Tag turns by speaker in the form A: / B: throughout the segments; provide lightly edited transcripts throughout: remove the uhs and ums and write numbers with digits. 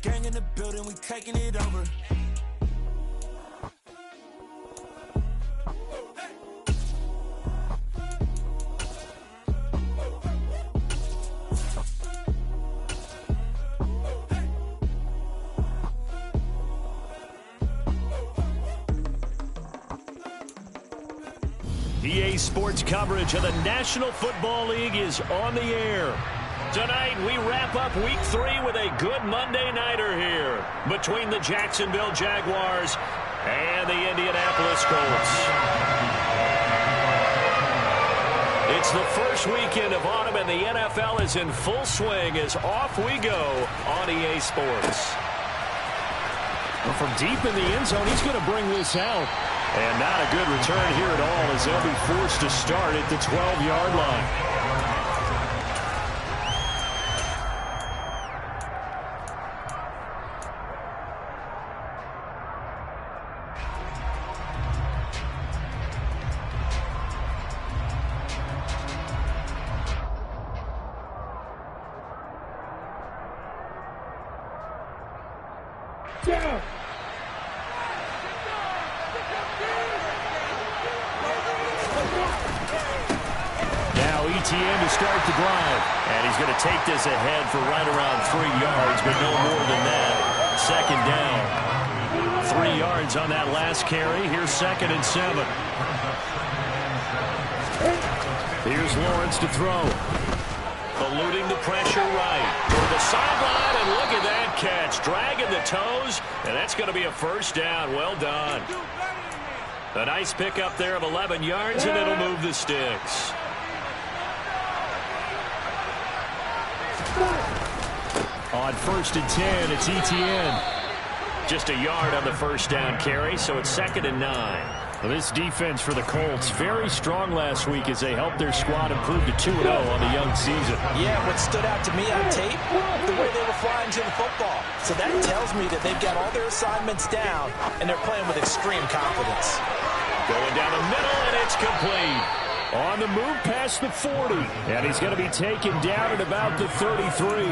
A: Gang in the building, we taking it over.
B: EA Sports coverage of the National Football League is on the air. Tonight, we wrap up Week 3 with a good Monday nighter here between the Jacksonville Jaguars and the Indianapolis Colts. It's the first weekend of autumn, and the NFL is in full swing as off we go on EA Sports.
C: Well, from deep in the end zone, he's going to bring this out.
B: And not a good return here at all as they'll be forced to start at the 12-yard line.
D: Yeah.
B: ETN to start the drive. And he's going to take this ahead for right around 3 yards, but no more than that. Second down. 3 yards on that last carry. Here's 2nd and 7. Here's Lawrence to throw. Eluding the pressure right. To the sideline, and look at that catch. Dragging the toes, and that's going to be a first down. Well done. A nice pickup there of 11 yards, and it'll move the sticks. On 1st and 10, it's ETN. Just a yard on the first down carry, so it's 2nd and 9.
C: Well, this defense for the Colts, very strong last week as they helped their squad improve to 2-0 on the young season.
E: Yeah, what stood out to me on tape, the way they were flying to the football. So that tells me that they've got all their assignments down, and they're playing with extreme confidence.
B: Going down the middle, and it's complete.
C: On the move past the 40, and he's going to be taken down at about the 33.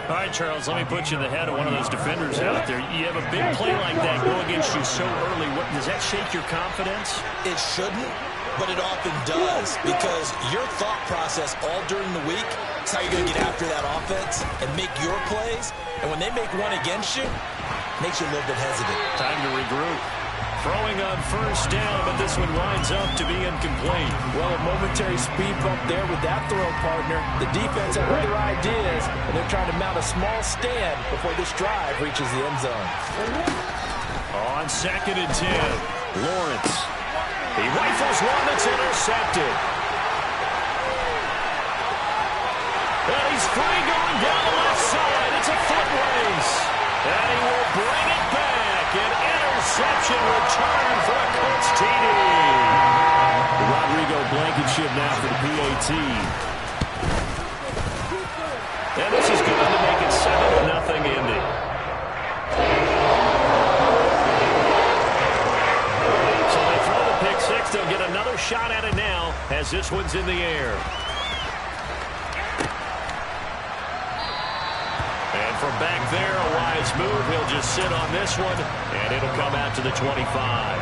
B: All right, Charles, let me put you in the head of one of those defenders out there. You have a big play like that go against you so early. Does that shake your confidence?
E: It shouldn't, but it often does, because your thought process all during the week is how you're going to get after that offense and make your plays. And when they make one against you, it makes you a little bit hesitant.
B: Time to regroup. Throwing on first down, but this one winds up to be incomplete.
E: Well, a momentary speed bump there with that throw, partner. The defense had other ideas, and they're trying to mount a small stand before this drive reaches the end zone.
B: On 2nd and 10, Lawrence. He rifles one that's intercepted. And he's free going down the left side. It's a foot race. And he will bring it back. An interception return for a Colts TD.
C: Rodrigo Blankenship now for the PAT.
B: And this is going to make it 7-0 Indy. So they throw the pick six. They'll get another shot at it now as this one's in the air. And from back there, a wise move. He'll just sit on this one, and it'll come out to the 25.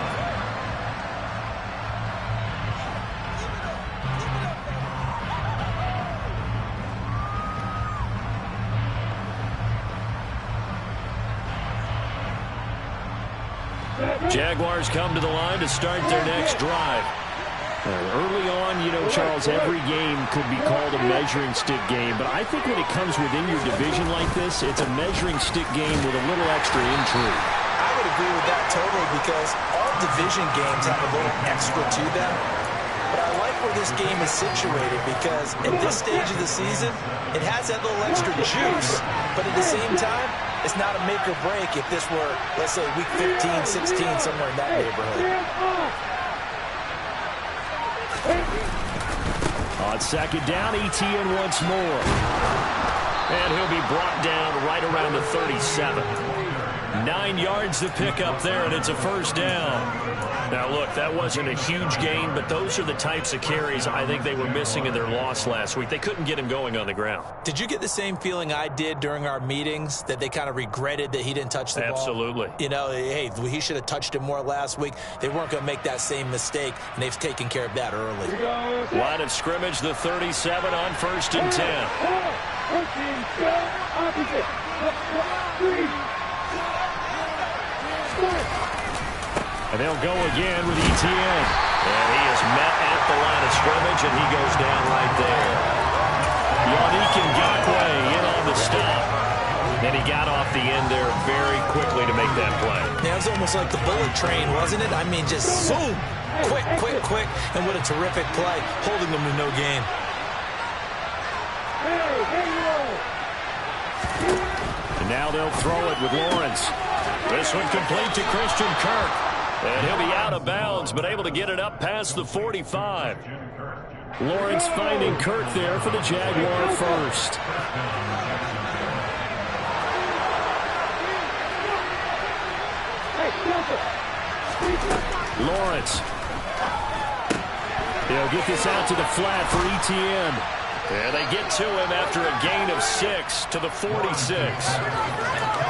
B: Jaguars come to the line to start their next drive.
C: Early on, you know, Charles, every game could be called a measuring stick game. But I think when it comes within your division like this, it's a measuring stick game with a little extra intrigue.
E: I would agree with that totally, because all division games have a little extra to them. But I like where this game is situated, because at this stage of the season, it has that little extra juice. But at the same time, it's not a make or break if this were, let's say, week 15, 16, somewhere in that neighborhood.
C: On 2nd down, ETN once more.
B: And he'll be brought down right around the 37. 9 yards to pick up there, and it's a first down. Now, look, that wasn't a huge gain, but those are the types of carries I think they were missing in their loss last week. They couldn't get him going on the ground.
E: Did you get the same feeling I did during our meetings, that they kind of regretted that he didn't touch the ball?
B: Absolutely.
E: You know, hey, he should have touched it more last week. They weren't going to make that same mistake, and they've taken care of that early.
B: Line of scrimmage, the 37 on 1st and 10. And they'll go again with Etienne. And he is met at the line of scrimmage, and he goes down right there. Yannick Ngakoue in on the stop. And he got off the end there very quickly to make that play.
E: Yeah, it was almost like the bullet train, wasn't it? I mean, just zoom. Quick, quick, quick. And what a terrific play, holding them to no gain.
B: And now they'll throw it with Lawrence. This one complete to Christian Kirk. And he'll be out of bounds, but able to get it up past the 45.
C: Lawrence finding Kirk there for the Jaguar first. Lawrence. They'll get this out to the flat for Etienne.
B: And they get to him after a gain of 6 to the 46.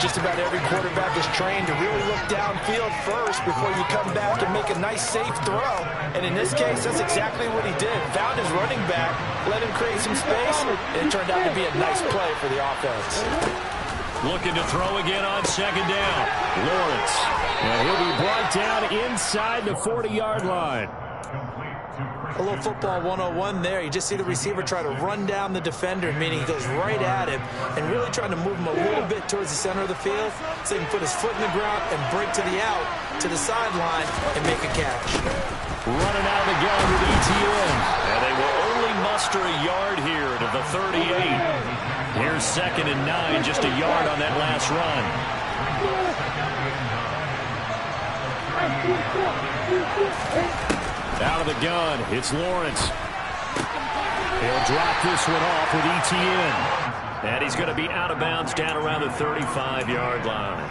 E: Just about every quarterback is trained to really look downfield first before you come back and make a nice, safe throw. And in this case, that's exactly what he did. Found his running back, let him create some space, and it turned out to be a nice play for the offense.
B: Looking to throw again on 2nd down.
C: Lawrence. And he'll be brought down inside the 40-yard line.
E: A little football 101 there. You just see the receiver try to run down the defender, meaning he goes right at him and really trying to move him a little bit towards the center of the field so he can put his foot in the ground and break to the out, to the sideline, and make a catch.
C: Running out of the gun with Etienne.
B: And they will only muster a yard here to the 38. Here's 2nd and 9, just a yard on that last run.
C: Out of the gun, it's Lawrence. He'll drop this one off with Etienne.
B: And he's going to be out of bounds down around the 35-yard line.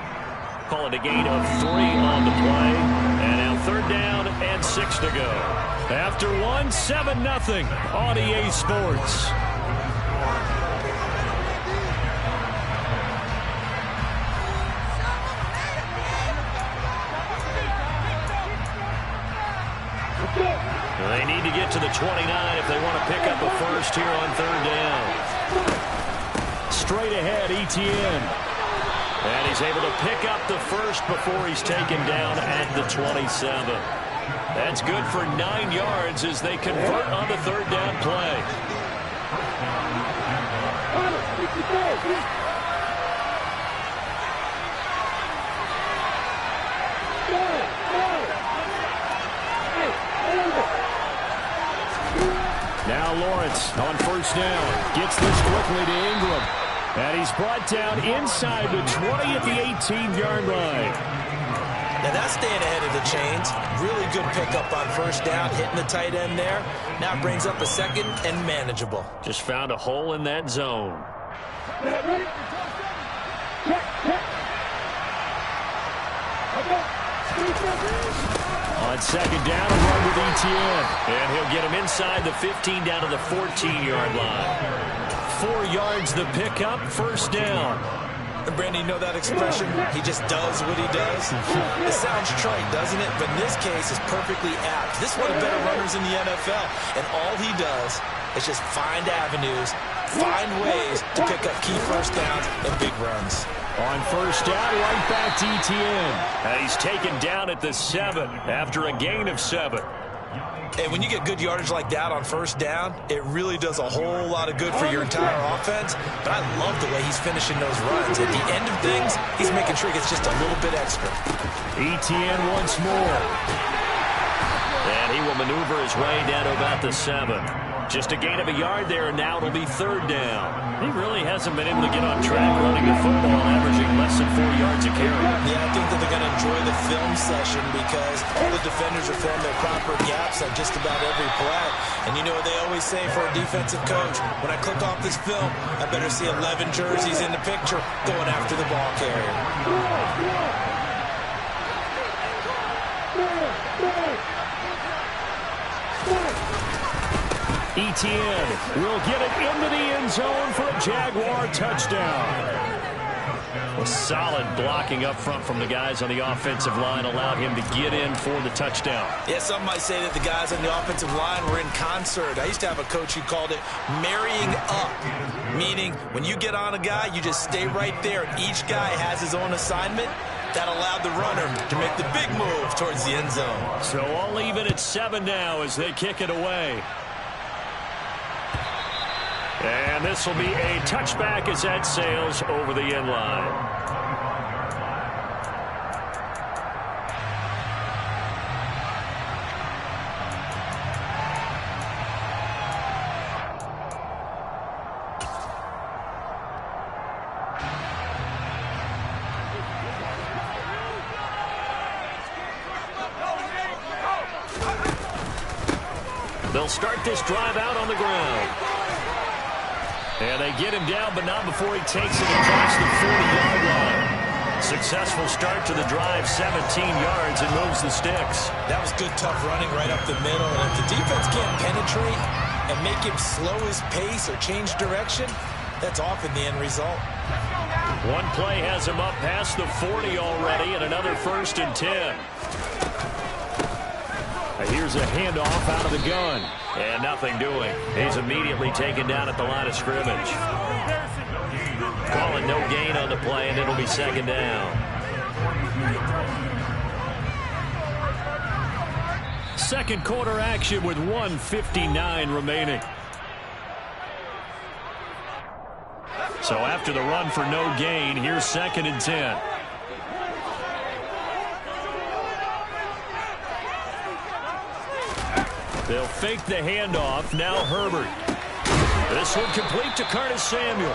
B: Call it a gain of 3 on the play. And now 3rd down and 6 to go.
C: After 7-0 on EA Sports.
B: They need to get to the 29 if they want to pick up a first here on 3rd down.
C: Straight ahead, Etienne.
B: And he's able to pick up the first before he's taken down at the 27. That's good for 9 yards as they convert on the 3rd down play.
C: Now Lawrence on 1st down. Gets this quickly to Ingram. And he's brought down inside the 20 at the 18-yard line.
E: Now that's staying ahead of the chains. Really good pickup on 1st down, hitting the tight end there. Now it brings up a 2nd and manageable.
B: Just found a hole in that zone.
C: On 2nd down, a run with Etienne.
B: And he'll get him inside the 15 down to the 14-yard line.
C: 4 yards the pickup, 1st down.
E: And Brandon, you know that expression? He just does what he does. It sounds trite, doesn't it? But in this case, it's perfectly apt. This is one of the better runners in the NFL. And all he does is just find avenues, find ways to pick up key 1st downs and big runs.
C: On 1st down, right back to Etienne.
B: And he's taken down at the 7 after a gain of 7.
E: And when you get good yardage like that on 1st down, it really does a whole lot of good for your entire offense. But I love the way he's finishing those runs. At the end of things, he's making sure he gets just a little bit extra.
C: Etienne once more.
B: And he will maneuver his way down to about the 7. Just a gain of a yard there, and now it'll be 3rd down. He really hasn't been able to get on track running the football, averaging less than 4 yards a carry.
E: Yeah, I think that they're going to enjoy the film session because all the defenders are filling their proper gaps on just about every play. And you know what they always say for a defensive coach? When I click off this film, I better see 11 jerseys in the picture going after the ball carrier.
B: Etienne will get it into the end zone for a Jaguar touchdown. A solid blocking up front from the guys on the offensive line allowed him to get in for the touchdown.
E: Yeah, some might say that the guys on the offensive line were in concert. I used to have a coach who called it marrying up, meaning when you get on a guy, you just stay right there. Each guy has his own assignment. That allowed the runner to make the big move towards the end zone.
B: So all even at 7 now as they kick it away. And this will be a touchback as that sails over the end line. They'll start this drive out on the ground. And they get him down, but not before he takes it across the 40-yard line. Successful start to the drive, 17 yards, and moves the sticks.
E: That was good, tough running right up the middle. And if the defense can't penetrate and make him slow his pace or change direction, that's often the end result.
B: One play has him up past the 40 already, and another 1st and 10. Here's a handoff out of the gun. And nothing doing. He's immediately taken down at the line of scrimmage. Calling no gain on the play, and it'll be 2nd down. 2nd quarter action with 1:59 remaining. So after the run for no gain, here's 2nd and 10. They'll fake the handoff. Now Herbert. This one complete to Curtis Samuel.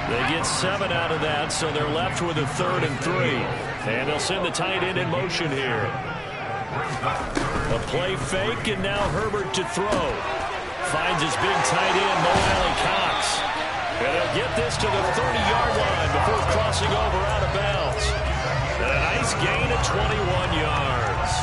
B: They get 7 out of that, so they're left with a 3rd and 3. And they'll send the tight end in motion here. A play fake, and now Herbert to throw. Finds his big tight end, Mo Alley-Cox. And he'll get this to the 30-yard line before crossing over out of bounds. And a nice gain of 21 yards.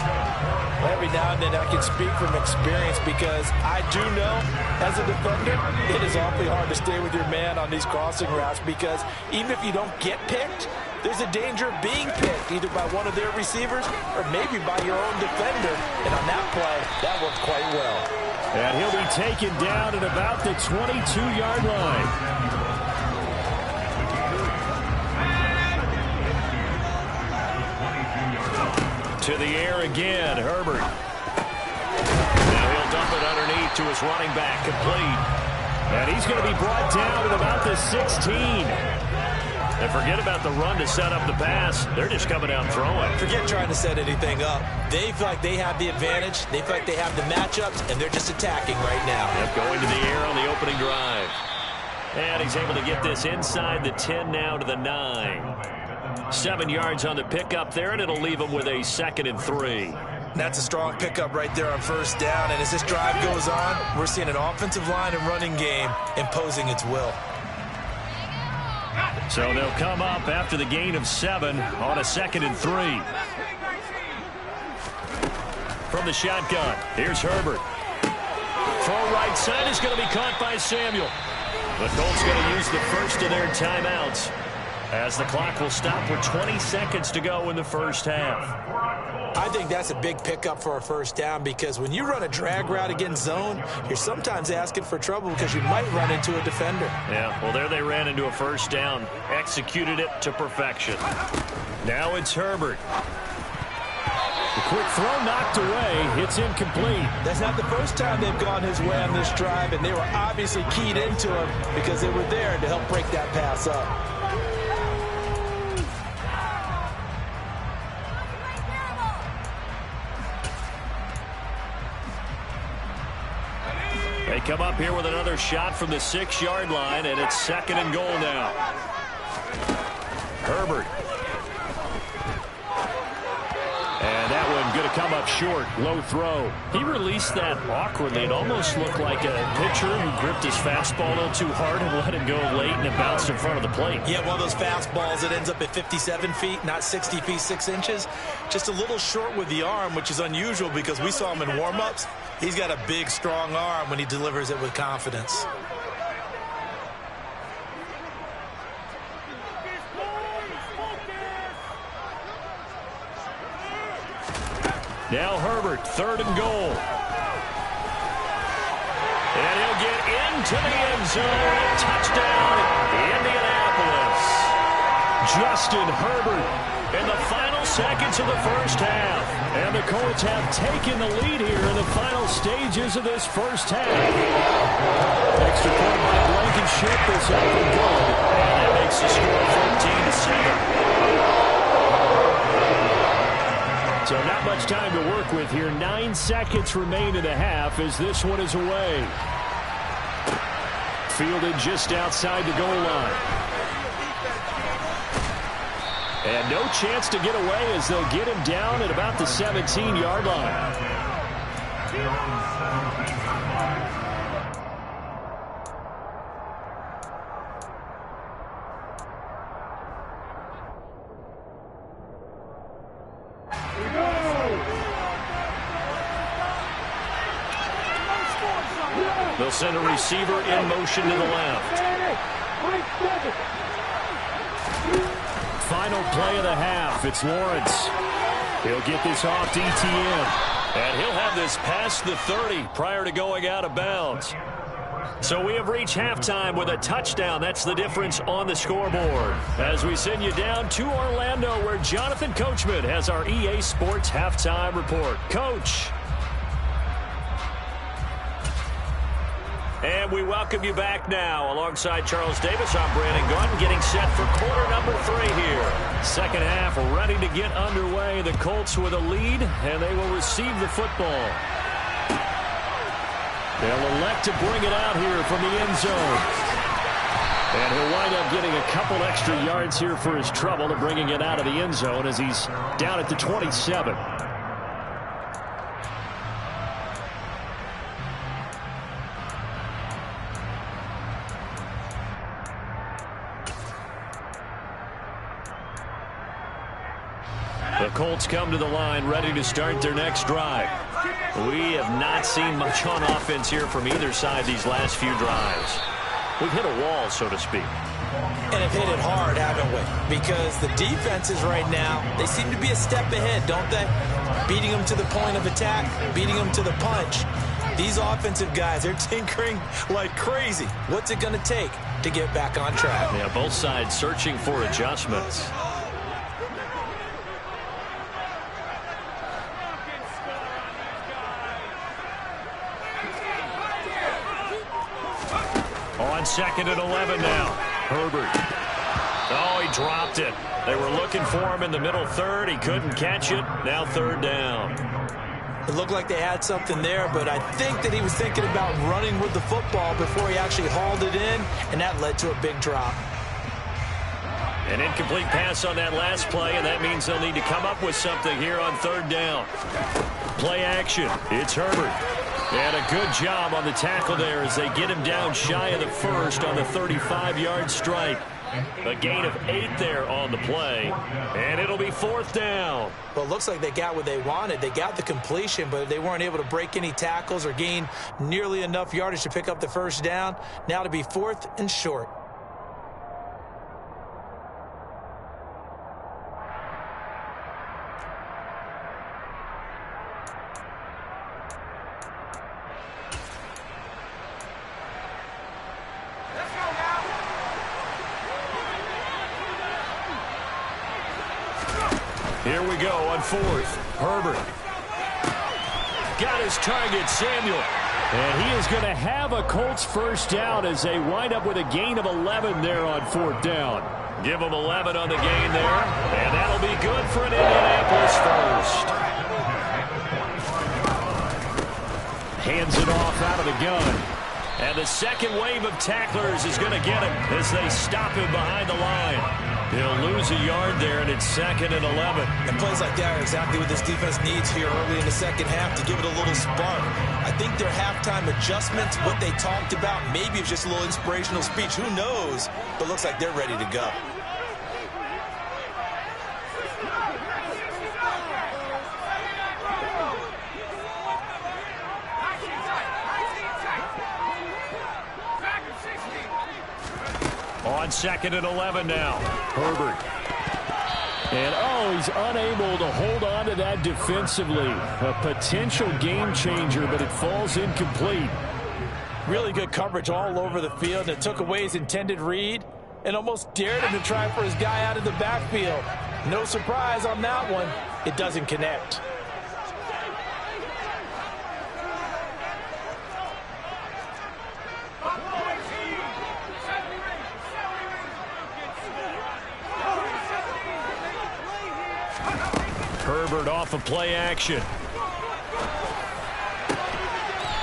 E: Every now and then I can speak from experience because I do know as a defender it is awfully hard to stay with your man on these crossing routes because even if you don't get picked, there's a danger of being picked either by one of their receivers or maybe by your own defender. And on that play, that worked quite well.
B: And he'll be taken down at about the 22-yard line. To the air again, Herbert. Now he'll dump it underneath to his running back, complete. And he's going to be brought down at about the 16. And forget about the run to set up the pass. They're just coming out throwing.
E: Forget trying to set anything up. They feel like they have the advantage. They feel like they have the matchups, and they're just attacking right now.
B: Yep, going to the air on the opening drive. And he's able to get this inside the 10 now to the 9. 7 yards on the pickup there, and it'll leave him with a 2nd and 3.
E: That's a strong pickup right there on 1st down. And as this drive goes on, we're seeing an offensive line and running game imposing its will.
B: So they'll come up after the gain of 7 on a 2nd and 3. From the shotgun, here's Herbert. Throw right side is going to be caught by Samuel. The Colts going to use the first of their timeouts as the clock will stop with 20 seconds to go in the first half.
E: I think that's a big pickup for a 1st down because when you run a drag route against zone, you're sometimes asking for trouble because you might run into a defender.
B: Yeah, well, there they ran into a 1st down. Executed it to perfection. Now it's Herbert. The quick throw knocked away. It's incomplete.
E: That's not the first time they've gone his way on this drive, and they were obviously keyed into him because they were there to help break that pass up.
B: come up here with another shot from the 6-yard line, and it's 2nd and goal now. Herbert. And that one going to come up short. Low throw. He released that awkwardly. It almost looked like a pitcher who gripped his fastball a little too hard and let it go late, and it bounced in front of the plate.
E: Yeah, one of those fastballs that ends up at 57 feet, not 60 feet, 6 inches. Just a little short with the arm, which is unusual because we saw him in warm-ups. He's got a big, strong arm when he delivers it with confidence.
B: Now Herbert, 3rd and goal. And he'll get into the end zone. Touchdown, Indianapolis. Justin Herbert in the final seconds of the first half. And the Colts have taken the lead here in the final stages of this first half. Extra point by Blankenship is up and good. And that makes the score 14-7. So not much time to work with here. 9 seconds remain in the half as this one is away. Fielded just outside the goal line. And no chance to get away as they'll get him down at about the 17-yard line. They'll send a receiver in motion to the left. Final play of the half. It's Lawrence. He'll get this off to ETN. And he'll have this past the 30 prior to going out of bounds. So we have reached halftime with a touchdown. That's the difference on the scoreboard. As we send you down to Orlando, where Jonathan Coachman has our EA Sports halftime report. Coach. And we welcome you back now. Alongside Charles Davis, I'm Brandon Gaudin, getting set for quarter number 3 here. Second half ready to get underway. The Colts with a lead, and they will receive the football. They'll elect to bring it out here from the end zone. And he'll wind up getting a couple extra yards here for his trouble to bringing it out of the end zone as he's down at the 27. The Colts come to the line ready to start their next drive. We have not seen much on offense here from either side these last few drives. We've hit a wall, so to speak.
E: And have hit it hard, haven't we? Because the defenses right now, they seem to be a step ahead, don't they? Beating them to the point of attack, beating them to the punch. These offensive guys, they're tinkering like crazy. What's it going to take to get back on track?
B: Yeah, both sides searching for adjustments. On 2nd and 11 now. Herbert. Oh, he dropped it. They were looking for him in the middle third. He couldn't catch it. Now 3rd down.
E: It looked like they had something there, but I think that he was thinking about running with the football before he actually hauled it in, and that led to a big drop.
B: An incomplete pass on that last play, and that means they'll need to come up with something here on 3rd down. Play action. It's Herbert. And a good job on the tackle there as they get him down shy of the first on the 35-yard strike. A gain of 8 there on the play, and it'll be 4th down.
E: Well, it looks like they got what they wanted. They got the completion, but they weren't able to break any tackles or gain nearly enough yardage to pick up the first down. Now to be 4th and short.
B: Here we go on 4th. Herbert. Got his target, Samuel.
C: And he is going to have a Colts first down as they wind up with a gain of 11 there on 4th down.
B: Give them 11 on the gain there, and that'll be good for an Indianapolis first.
C: Hands it off out of the gun.
B: And the second wave of tacklers is going to get him as they stop him behind the line. He'll lose a yard there, and it's 2nd and 11.
E: And plays like that are exactly what this defense needs here early in the second half to give it a little spark. I think their halftime adjustments, what they talked about, maybe it's just a little inspirational speech. Who knows? But looks like they're ready to go.
B: On 2nd and 11 now. Herbert.
C: And, he's unable to hold on to that defensively. A potential game changer, but it falls incomplete.
E: Really good coverage all over the field, and it took away his intended read and almost dared him to try for his guy out of the backfield. No surprise on that one. It doesn't connect.
B: Herbert off of play action.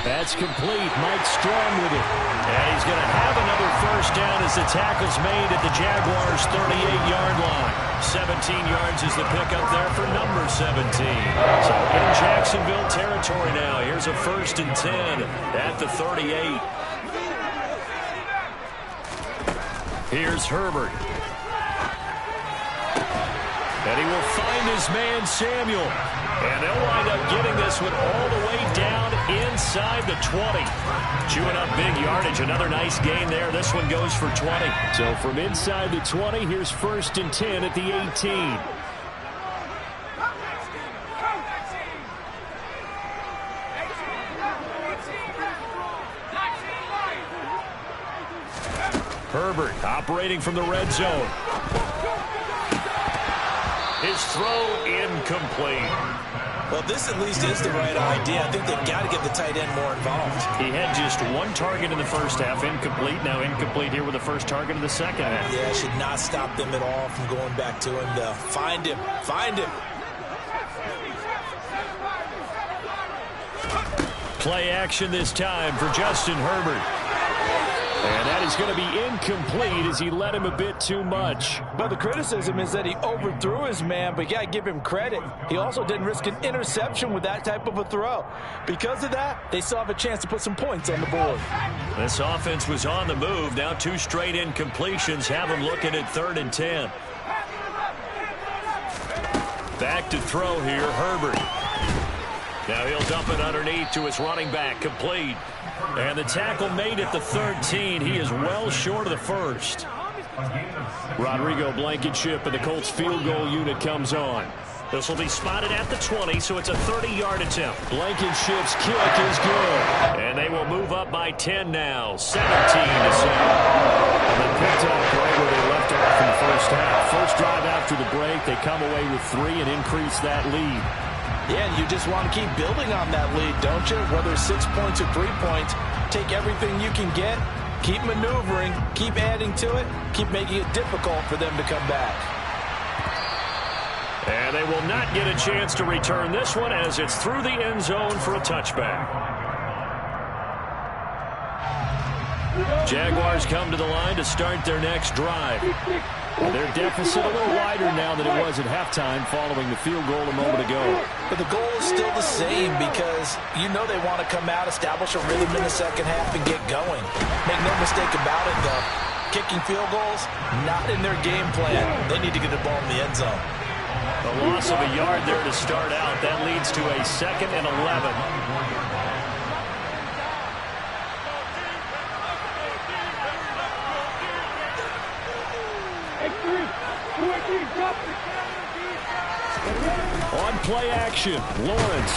C: That's complete. Mike Strong with it.
B: And he's going to have another first down as the tackle's made at the Jaguars' 38-yard line. 17 yards is the pickup there for number 17. So in Jacksonville territory now. Here's a 1st and 10 at the 38. Here's Herbert. And he will find his man, Samuel. And they'll wind up getting this one all the way down inside the 20. Chewing up big yardage. Another nice gain there. This one goes for 20.
C: So from inside the 20, here's 1st and 10 at the 18.
B: Herbert operating from the red zone. His throw incomplete.
E: Well, this at least is the right idea. I think they've got to get the tight end more involved.
B: He had just one target in the first half, incomplete. Now incomplete here with the first target of the second half.
E: Yeah, it should not stop them at all from going back to him to find him. Find him.
B: Play action this time for Justin Herbert.
C: And that is going to be incomplete as he led him a bit too much.
E: But the criticism is that he overthrew his man, but you got to give him credit. He also didn't risk an interception with that type of a throw. Because of that, they still have a chance to put some points on the board.
B: This offense was on the move. Now 2 straight incompletions have them looking at 3rd and 10. Back to throw here, Herbert. Now he'll dump it underneath to his running back, complete. And the tackle made at the 13. He is well short of the first.
C: Rodrigo Blankenship and the Colts field goal unit comes on.
B: This will be spotted at the 20, so it's a 30-yard attempt.
C: Blankenship's kick is good.
B: And they will move up by 10 now, 17-7. And
C: they picked up right where they left off in the first half. First drive after the break, they come away with 3 and increase that lead.
E: Yeah, and you just want to keep building on that lead, don't you? Whether it's 6 points or 3 points, take everything you can get, keep maneuvering, keep adding to it, keep making it difficult for them to come back.
B: And they will not get a chance to return this one as it's through the end zone for a touchback. Jaguars come to the line to start their next drive.
C: Their deficit a little wider now than it was at halftime following the field goal a moment ago.
E: But the goal is still the same because you know they want to come out, establish a rhythm in the second half, and get going. Make no mistake about it, though. Kicking field goals, not in their game plan. They need to get the ball in the end zone.
B: A loss of a yard there to start out. That leads to a 2nd and 11.
C: On play action, Lawrence.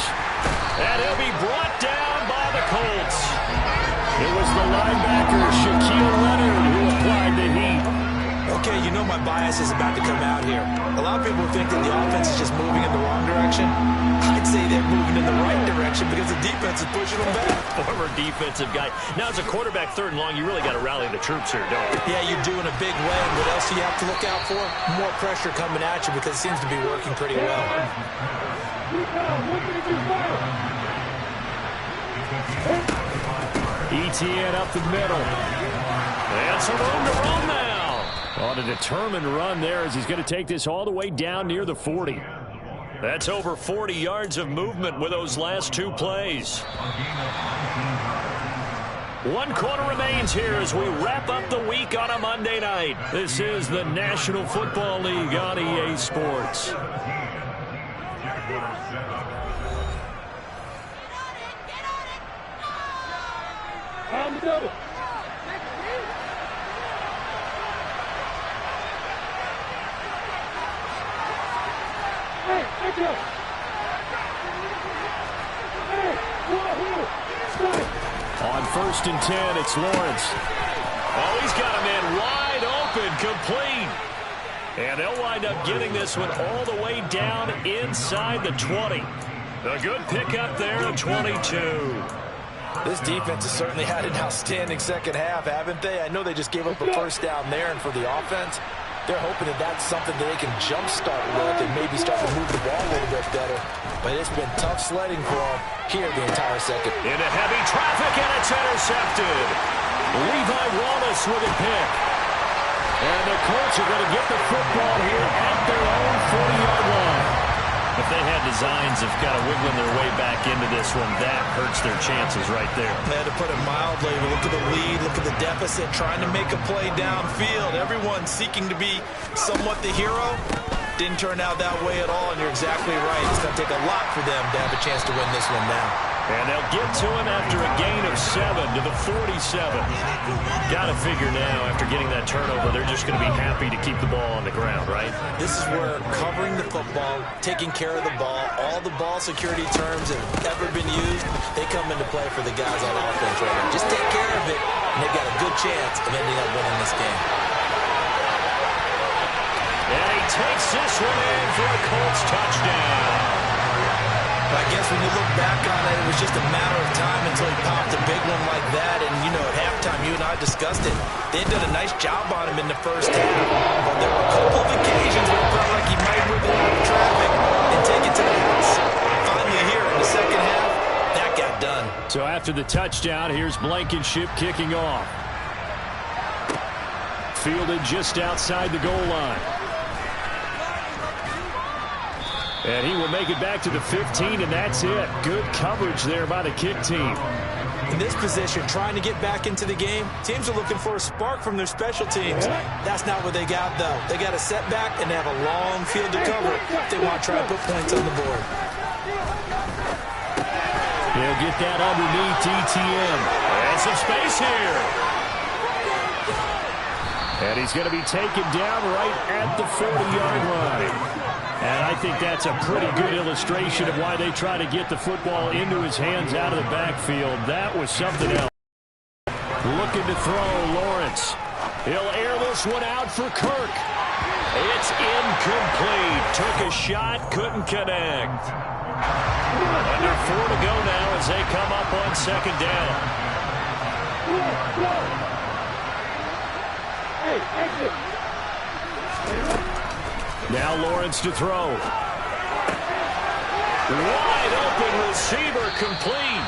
B: And he'll be brought down by the Colts.
C: It was the linebacker, Shaquille Leonard, who applied the heat.
E: Okay, you know my bias is about to come out here. A lot of people think that the offense is just moving in the wrong direction. I'd say they're moving in the right direction because the defense is pushing them back.
B: Former defensive guy. Now, as a quarterback, 3rd and long, you really got to rally the troops here, don't you?
E: Yeah, you do in a big way. And what else do you have to look out for? More pressure coming at you because it seems to be working pretty well.
C: ETN up the middle.
B: And some room to run now.
C: On a determined run there as he's going to take this all the way down near the 40.
B: That's over 40 yards of movement with those last two plays. 1 quarter remains here as we wrap up the week on a Monday night. This is the National Football League on EA Sports.
D: On the double. Hey, let's go.
C: On 1st and 10, it's Lawrence.
B: Oh, he's got a man wide open, complete. And they'll wind up getting this one all the way down inside the 20. A good pickup there at 22.
E: This defense has certainly had an outstanding second half, haven't they? I know they just gave up a first down there, and for the offense, they're hoping that that's something that they can jumpstart with and maybe start to move the ball a little bit better. But it's been tough sledding for them here the entire second.
B: Into heavy traffic, and it's intercepted. Levi Wallace with a pick.
C: And the Colts are going to get the football here at their own 40-yard line.
B: If they had designs of kind of wiggling their way back into this one, that hurts their chances right there.
E: They had to put it mildly. Look at the lead, look at the deficit, trying to make a play downfield. Everyone seeking to be somewhat the hero. Didn't turn out that way at all, and you're exactly right. It's going to take a lot for them to have a chance to win this one now.
B: And they'll get to him after a gain of 7 to the 47. Got to figure now, after getting that turnover, they're just going to be happy to keep the ball on the ground, right?
E: This is where covering the football, taking care of the ball, all the ball security terms that have ever been used, they come into play for the guys on offense right now. Just take care of it, and they've got a good chance of ending up winning this game.
B: And he takes this one in for a Colts touchdown.
E: I guess when you look back on it, it was just a matter of time until he popped a big one like that. And, you know, at halftime, you and I discussed it. They had done a nice job on him in the first half. But there were a couple of occasions where it felt like he might wiggle out of traffic and take it to the house. Finally here in the second half, that got done.
C: So after the touchdown, here's Blankenship kicking off. Fielded just outside the goal line. And he will make it back to the 15, and that's it. Good coverage there by the kick team.
E: In this position, trying to get back into the game, teams are looking for a spark from their special teams. That's not what they got, though. They got a setback, and they have a long field to cover if they want to try and put points on the board.
C: He'll get that underneath ETN.
B: And some space here.
C: And he's going to be taken down right at the 40-yard line. And I think that's a pretty good illustration of why they try to get the football into his hands out of the backfield. That was something else. Looking to throw, Lawrence. He'll air this one out for Kirk.
B: It's incomplete. Took a shot, couldn't connect. Under 4 to go now as they come up on second down.
D: Hey, exit.
C: Now Lawrence to throw.
B: Wide open receiver, complete.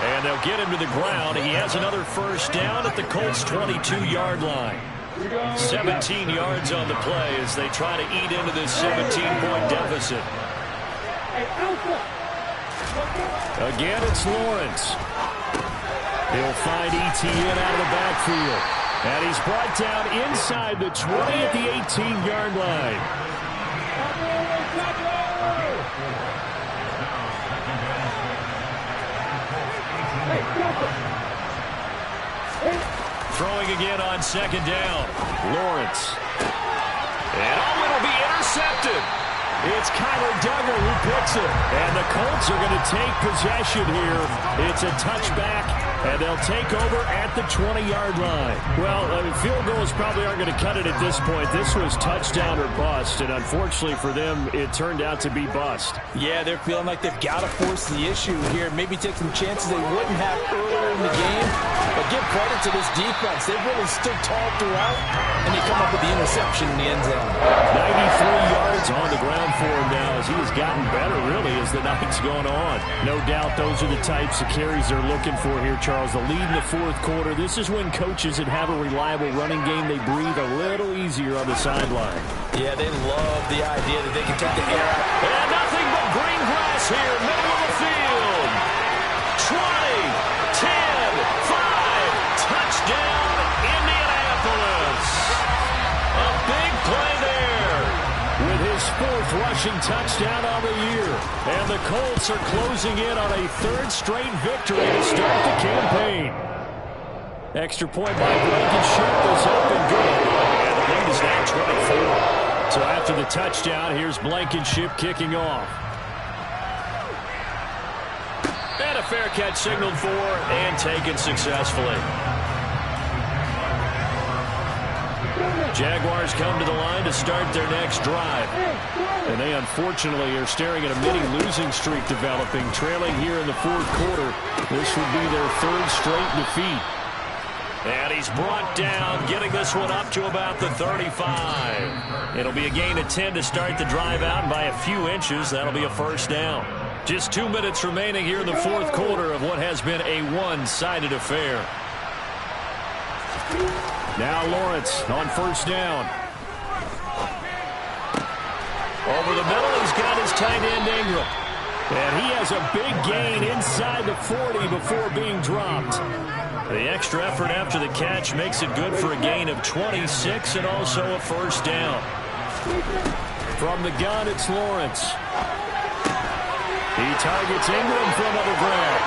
B: And they'll get him to the ground. He has another first down at the Colts' 22-yard line. 17 yards on the play as they try to eat into this 17-point deficit.
C: Again, it's Lawrence. He'll find ETN out of the backfield. And he's brought down inside the 20 at the 18-yard line.
B: Throwing again on second down.
C: Lawrence.
B: And it'll be intercepted.
C: It's Kyler Duggar who picks it. And the Colts are going to take possession here. It's a touchback, and they'll take over at the 20-yard line. Well, field goals probably aren't going to cut it at this point. This was touchdown or bust, and unfortunately for them, it turned out to be bust.
E: Yeah, they're feeling like they've got to force the issue here. Maybe take some chances they wouldn't have earlier in the game. But give credit to this defense. They've really stood tall throughout, and they come up with the interception in the end zone.
C: 93 yards on the ground for him now as he has gotten better, really, as the night's gone on. No doubt those are the types of carries they're looking for here, Charles. The lead in the fourth quarter. This is when coaches that have a reliable running game, they breathe a little easier on the sideline.
E: Yeah, they love the idea that they can take the air out.
B: And nothing but green grass here, middle of the field. 20, 10, 5, touchdown, Indianapolis. A big play there.
C: With his fourth rushing touchdown on the year. And the Colts are closing in on a third straight victory to start the campaign. Extra point by Blankenship is up and good. And the lead is now 24. So after the touchdown, here's Blankenship kicking off.
B: And a fair catch signaled for and taken successfully. Jaguars come to the line to start their next drive.
C: And they unfortunately are staring at a mini-losing streak developing, trailing here in the fourth quarter. This would be their third straight defeat.
B: And he's brought down, getting this one up to about the 35. It'll be a gain of 10 to start the drive out, and by a few inches, that'll be a first down. Just 2 minutes remaining here in the fourth quarter of what has been a one-sided affair.
C: Now Lawrence on first down.
B: Over the middle, he's got his tight end Ingram.
C: And he has a big gain inside the 40 before being dropped.
B: The extra effort after the catch makes it good for a gain of 26 and also a first down.
C: From the gun, it's Lawrence. He targets Ingram for another grab.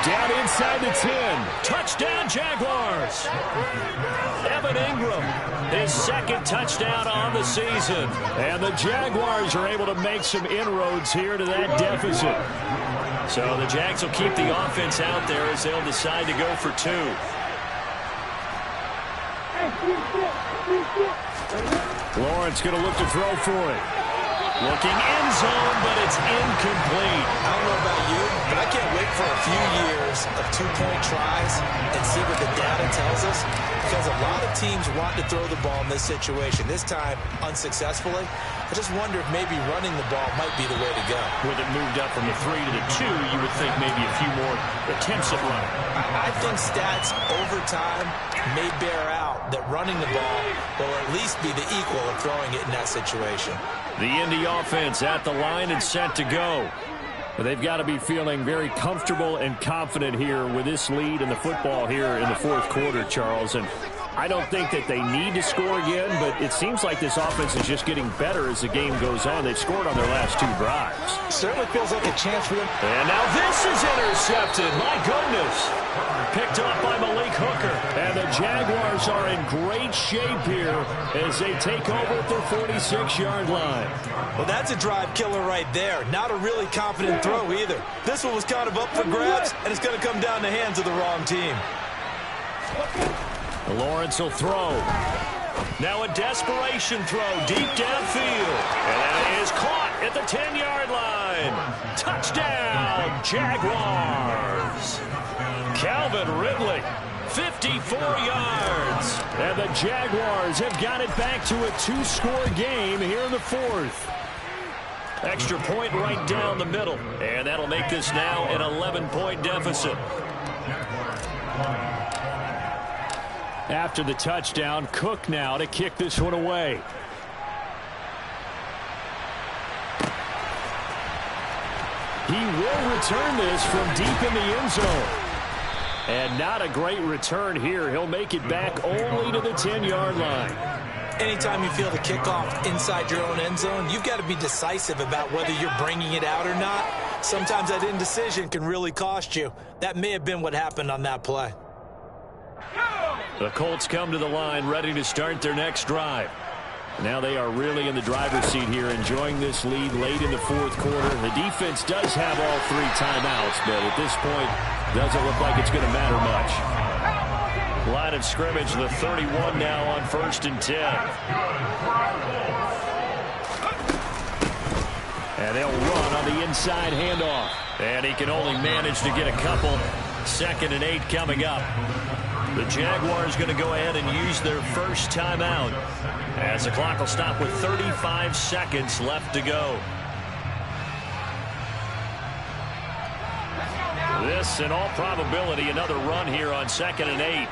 C: Down inside the 10.
B: Touchdown, Jaguars. Evan Ingram, his second touchdown on the season.
C: And the Jaguars are able to make some inroads here to that deficit.
B: So the Jags will keep the offense out there as they'll decide to go for two.
C: Lawrence going to look to throw for it.
B: Looking end zone, but it's incomplete.
E: I don't know about you, but I can't wait for a few years of two-point tries and see what the data tells us, because a lot of teams want to throw the ball in this situation. This time, unsuccessfully. I just wonder if maybe running the ball might be the way to go.
B: With it moved up from the 3 to the 2, you would think maybe a few more attempts at running.
E: I think stats over time may bear out that running the ball will at least be the equal of throwing it in that situation.
B: The Indy offense at the line and set to go.
C: But they've got to be feeling very comfortable and confident here with this lead in the football here in the fourth quarter, Charles. And I don't think that they need to score again, but it seems like this offense is just getting better as the game goes on. They've scored on their last 2 drives.
E: Certainly feels like a chance for them.
B: And now this is intercepted. My goodness. Picked up by Malik Hooker.
C: And the Jaguars are in great shape here as they take over at their 46-yard line.
E: Well, that's a drive killer right there. Not a really confident throw either. This one was kind of up for grabs, and it's going to come down the hands of the wrong team.
C: Lawrence will throw.
B: Now a desperation throw deep downfield. And that is caught at the 10-yard line. Touchdown, Jaguars. Calvin Ridley, 54 yards.
C: And the Jaguars have got it back to a 2-score game here in the fourth.
B: Extra point right down the middle. And that'll make this now an 11-point deficit.
C: After the touchdown, Cook now to kick this one away. He will return this from deep in the end zone. And not a great return here. He'll make it back only to the 10-yard line.
E: Anytime you feel the kickoff inside your own end zone, you've got to be decisive about whether you're bringing it out or not. Sometimes that indecision can really cost you. That may have been what happened on that play.
B: The Colts come to the line ready to start their next drive.
C: Now they are really in the driver's seat here, enjoying this lead late in the fourth quarter. The defense does have all 3 timeouts, but at this point, doesn't look like it's going to matter much.
B: Line of scrimmage, the 31 now on 1st and 10.
C: And they'll run on the inside handoff.
B: And he can only manage to get a couple. 2nd and 8 coming up. The Jaguars going to go ahead and use their first timeout as the clock will stop with 35 seconds left to go. This, in all probability, another run here on 2nd and 8.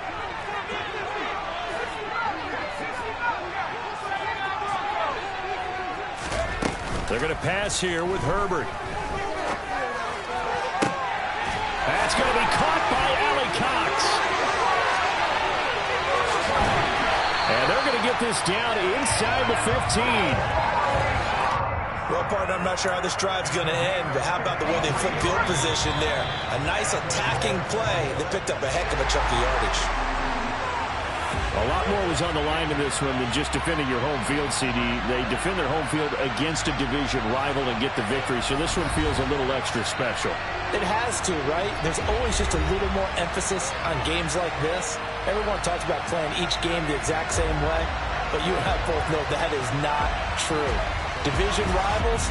B: They're going to pass here with Herbert. That's going to be caught by Allie Cox. And they're going to get this down inside the 15.
E: Well, partner, I'm not sure how this drive's going to end, but how about the way they flip field position there? A nice attacking play. They picked up a heck of a chunk of yardage.
C: A lot more was on the line in this one than just defending your home field, CD. They defend their home field against a division rival and get the victory, so this one feels a little extra special.
E: It has to, right? There's always just a little more emphasis on games like this. Everyone talks about playing each game the exact same way, but you and I both know that is not true. Division rivals,